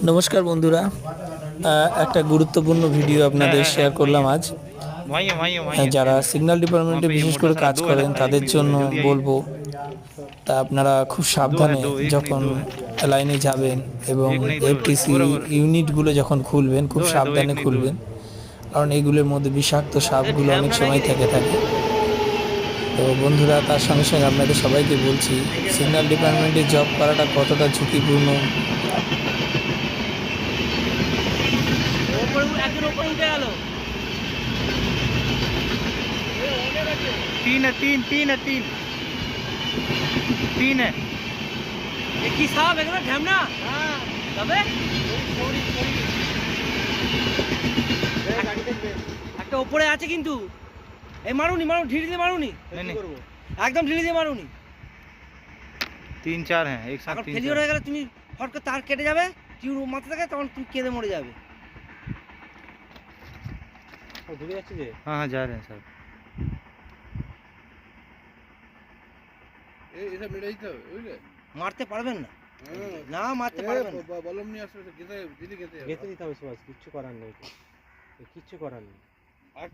নমস্কার বন্ধুরা, একটা গুরুত্বপূর্ণ ভিডিও আপনাদের শেয়ার করলাম আজ। যারা সিগন্যাল ডিপার্টমেন্টে বিশেষ করে কাজ করেন তাদের জন্য বলবো, তা আপনারা খুব সাবধানে যখন লাইনে যাবেন এবং এফটিসি ইউনিটগুলো যখন খুলবেন খুব সাবধানে খুলবেন, কারণ এইগুলোর মধ্যে বিষাক্ত সাপগুলো অনেক সময় থেকে থাকে। তো বন্ধুরা, তার সঙ্গে সঙ্গে আপনাদের সবাইকে বলছি, সিগন্যাল ডিপার্টমেন্টে জব করাটা কতটা ঝুঁকিপূর্ণ। तीन है, तीन है, तीन है। एक ही साहब है ना ढमना। हाँ तबे একটা উপরে আছে কিন্তু এই মারুনি ঢিলি দিয়ে মারুনি। नहीं একদম ঢিলি দিয়ে মারুনি। 3-4 हैं एक साथ। ফেলিওর হয়ে গেলে তুমি ফট করে তার কেটে যাবে, টিউব মাথা থেকে তখন তুমি কেঁদে মরে যাবে। ঘুরে যাচ্ছে যে। हाँ हाँ, जा रहे हैं सर। এটা মেরেই তো বুঝলে, মারতে পারবেন না। না মারতে পারবেন না। বললাম নিয়ে আসলে গেতে দিতে হবে, কিচ্ছু করার নেই।